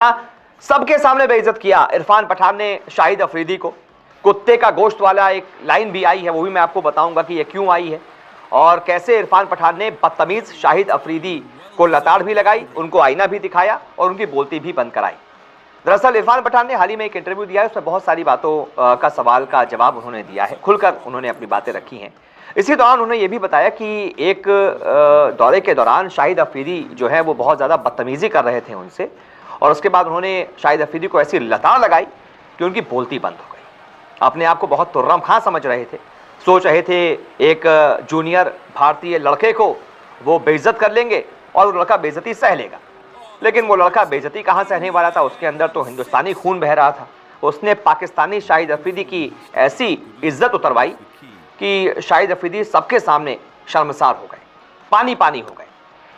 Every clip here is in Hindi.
सबके सामने बेइज्जत किया। इरफान पठान ने शाहिद अफरीदी को। कुत्ते का गोश्त वाला एक लाइन भी आई है, वो भी मैं आपको बताऊंगा कि ये क्यों आई है और कैसे इरफान पठान ने बदतमीज शाहिद अफरीदी को लताड़ भी लगाई, उनको आईना भी दिखाया और उनकी बोलती भी बंद कराई। दरअसल इरफान पठान ने हाल ही में एक इंटरव्यू दिया है, उसमें बहुत सारी बातों का सवाल का जवाब उन्होंने दिया है, खुलकर उन्होंने अपनी बातें रखी हैं। इसी दौरान उन्होंने ये भी बताया कि एक दौरे के दौरान शाहिद अफरीदी जो है वो बहुत ज़्यादा बदतमीज़ी कर रहे थे उनसे और उसके बाद उन्होंने शाहिद अफरीदी को ऐसी लताड़ लगाई कि उनकी बोलती बंद हो गई। अपने आप को बहुत तुर्रम खां समझ रहे थे, सोच रहे थे एक जूनियर भारतीय लड़के को वो बेइज्जत कर लेंगे और वो लड़का बेइज्जती सह लेगा, लेकिन वो लड़का बेइज्जती कहाँ सहने वाला था, उसके अंदर तो हिंदुस्तानी खून बह रहा था। उसने पाकिस्तानी शाहिद अफरीदी की ऐसी इज्जत उतरवाई कि शाहिद अफरीदी सबके सामने शर्मसार हो गए, पानी पानी हो गए।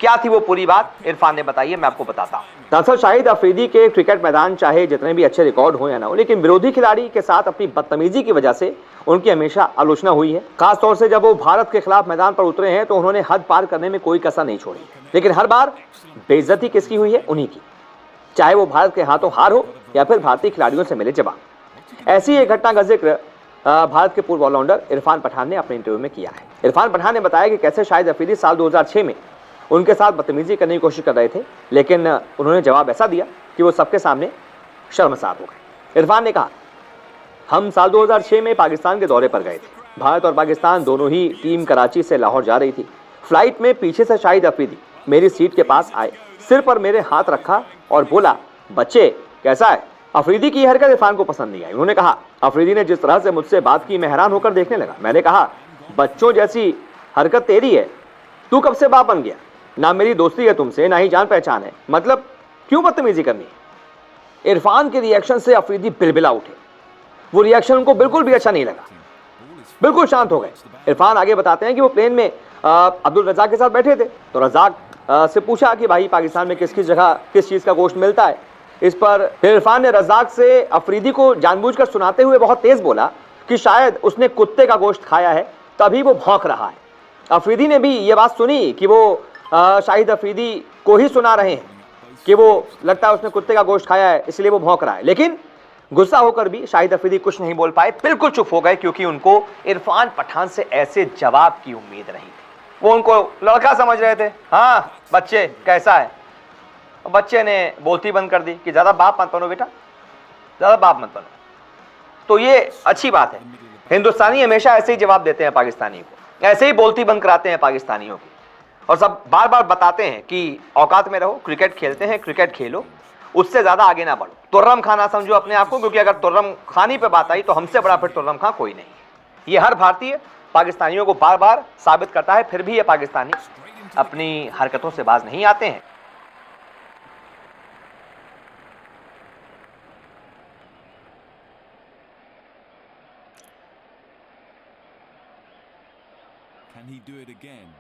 क्या थी वो पूरी बात, इरफान ने बताई है, मैं आपको बताता हूँ। दरअसल शाहिद अफरीदी के क्रिकेट मैदान चाहे जितने भी अच्छे रिकॉर्ड हो या ना हो, लेकिन विरोधी खिलाड़ी के साथ अपनी बदतमीजी की वजह से उनकी हमेशा आलोचना हुई है। खासतौर से जब वो भारत के खिलाफ मैदान पर उतरे हैं तो उन्होंने हद पार करने में कोई कसर नहीं छोड़ी, लेकिन हर बार बेइज्जती किसकी हुई है, उन्हीं की, चाहे वो भारत के हाथों हार हो या फिर भारतीय खिलाड़ियों से मिले जवाब। ऐसी एक घटना का जिक्र भारत के पूर्व ऑलराउंडर इरफान पठान ने अपने इंटरव्यू में किया है। इरफान पठान ने बताया कि कैसे शाहिद अफरीदी साल 2006 में उनके साथ बदतमीजी करने की कोशिश कर रहे थे, लेकिन उन्होंने जवाब ऐसा दिया कि वो सबके सामने शर्मसार हो गए। इरफान ने कहा, हम साल 2006 में पाकिस्तान के दौरे पर गए थे। भारत और पाकिस्तान दोनों ही टीम कराची से लाहौर जा रही थी। फ्लाइट में पीछे से शाहिद अफरीदी मेरी सीट के पास आए, सिर पर मेरे हाथ रखा और बोला, बच्चे कैसा है। अफरीदी की हरकत इरफान को पसंद नहीं आई। उन्होंने कहा, अफरीदी ने जिस तरह से मुझसे बात की मैं हैरान होकर देखने लगा। मैंने कहा, बच्चों जैसी हरकत तेरी है, तू कब से बाप बन गया, ना मेरी दोस्ती है तुमसे, ना ही जान पहचान है, मतलब क्यों बदतमीजी करनी है। इरफान के रिएक्शन से अफरीदी बिलबिला उठे, वो रिएक्शन उनको बिल्कुल भी अच्छा नहीं लगा, बिल्कुल शांत हो गए। इरफान आगे बताते हैं कि वो प्लेन में अब्दुल रज़ाक के साथ बैठे थे, तो रज़ाक से पूछा कि भाई पाकिस्तान में किस किस जगह किस चीज़ का गोश्त मिलता है। इस पर फिर इरफान ने रज़ाक से अफरीदी को जानबूझकर सुनाते हुए बहुत तेज़ बोला कि शायद उसने कुत्ते का गोश्त खाया है तभी वो भौंक रहा है। अफरीदी ने भी ये बात सुनी कि वो शाहिद अफरीदी को ही सुना रहे हैं कि वो लगता है उसने कुत्ते का गोश्त खाया है इसलिए वो भौंक रहा है, लेकिन गुस्सा होकर भी शाहिद अफरीदी कुछ नहीं बोल पाए, बिल्कुल चुप हो गए, क्योंकि उनको इरफान पठान से ऐसे जवाब की उम्मीद रही थी। वो उनको लड़का समझ रहे थे। हाँ बच्चे कैसा है, बच्चे ने बोलती बंद कर दी कि ज्यादा बाप मत बनो बेटा, ज्यादा बाप मत बनो। तो ये अच्छी बात है, हिंदुस्तानी हमेशा ऐसे ही जवाब देते हैं पाकिस्तानी को, ऐसे ही बोलती बंद कराते हैं पाकिस्तानियों की, और सब बार बार बताते हैं कि औकात में रहो, क्रिकेट खेलते हैं, क्रिकेट खेलो, उससे ज्यादा आगे ना बढ़ो। तुर्रम खां ना समझो अपने आप को, क्योंकि अगर तुर्रम खानी पे बात आई तो हमसे बड़ा फिर तुर्रम खां कोई नहीं है। ये हर भारतीय पाकिस्तानियों को बार बार साबित करता है, फिर भी ये पाकिस्तानी अपनी हरकतों से बाज नहीं आते हैं। Can he do it again?